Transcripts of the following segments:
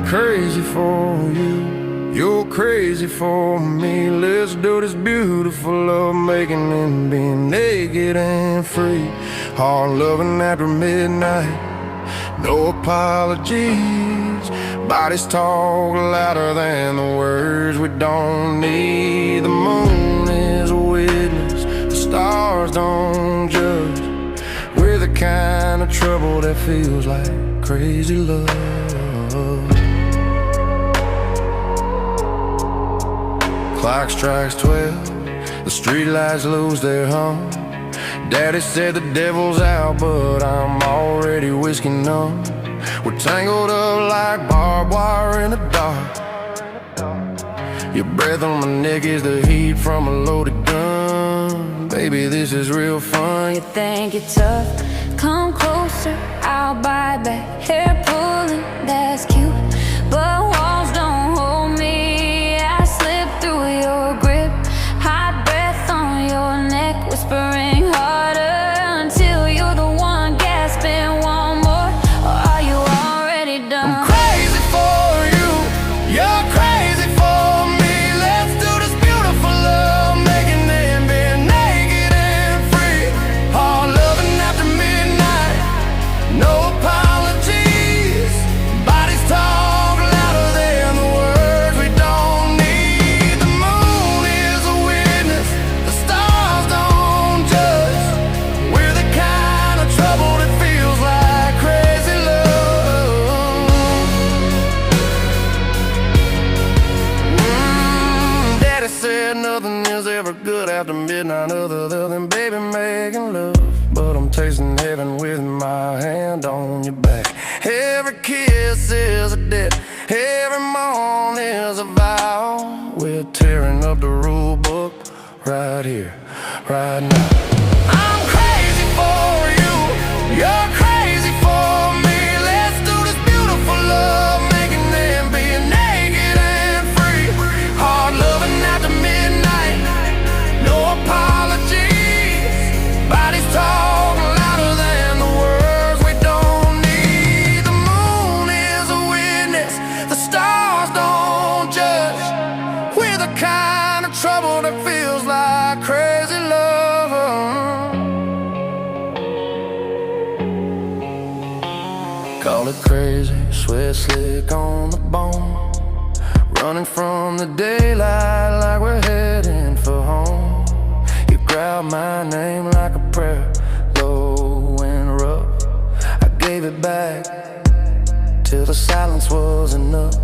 I'm crazy for you, you're crazy for me. Let's do this beautiful love making and being naked and free. Hard loving after midnight, no apologies. Bodies talk louder than the words we don't need. The moon is a witness, the stars don't judge. We're the kind of trouble that feels like crazy love. Clock strikes 12, the streetlights lose their hum. Daddy said the devil's out, but I'm already whiskey numb. We're tangled up like barbed wire in the dark. Your breath on my neck is the heat from a loaded gun. Baby, this is real fun. You think you're tough? Come closer, I'll bite back. Hair pulling, that's cute, but walls don't hold me. I slip through your grip, hot breath on your neck, whispering harder until you're the one gasping. One more, or are you already done? I'm crazy for you, you're crazy for me. Let's do this beautiful love making and being naked and free. Hard loving after midnight, no apologies. Bodies talk louder than the words we don't need. The moon is a witness, the stars don't judge. We're the kind of trouble that feels like crazy love. Daddy said nothing is ever good after midnight other than baby making love. But I'm tasting heaven with my hand on your back. Every kiss is a debt, every moan is a vow. We're tearing up the rule book right here, right now. I'm crazy for you, you're crazy for me. Let's do this beautiful love making and being naked and free. Hard loving after midnight, no apologies. Bodies talk louder than the words we don't need. The moon is a witness, the stars don't judge. We're the kind of trouble that feels like crazy love. Call it crazy, sweat slick on the bone. Running from the daylight like we're heading for home. You grab my name like a prayer, low and rough. I gave it back till the silence was enough.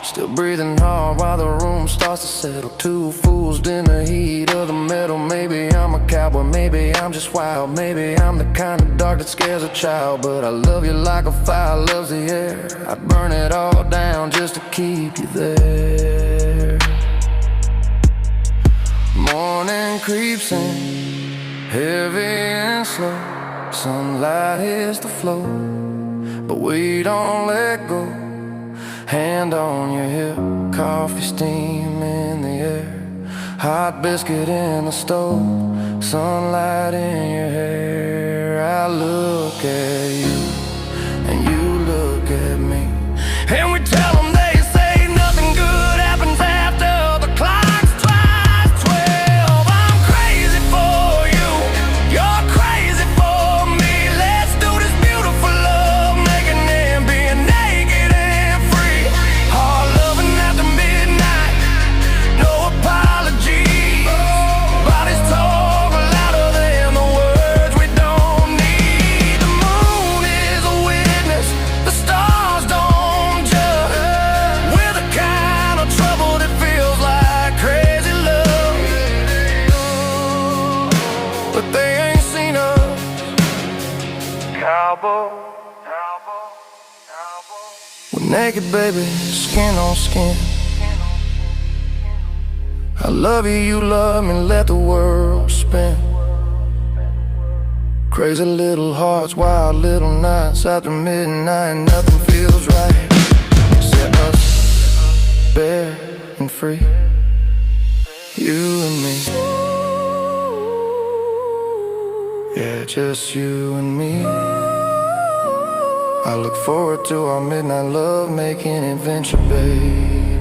Still breathing hard while the room starts to settle. Two fools in the heat of the metal. Maybe I'm a cowboy, maybe I'm just wild. Maybe I'm the kind of dark that scares a child. But I love you like a fire loves the air. I'd burn it all down just to keep you there. Morning creeps in, heavy and slow. Sunlight hits the floor, but we don't let go. Hand on your hip, coffee steam in the air. Hot biscuit in the stove, sunlight in your hair. I look at you, and you look at me, and we tell them they say nothing good happens after the clock's twice 12. I'm crazy for you, you're crazy for me. Let's do this beautiful love making and being naked and free. Hard loving after midnight, no apologies. Bodies talk louder than the words we don't need. The moon is a witness, the stars don't judge. We're the kind of trouble that feels like crazy love. But they ain't seen us. Cowboy, we're naked, baby, skin on skin. I love you, you love me, let the world spin. Crazy little hearts, wild little nights. After midnight, nothing feels right except us, bare and free. You and me. Yeah, just you and me. I look forward to our midnight love making adventure, baby.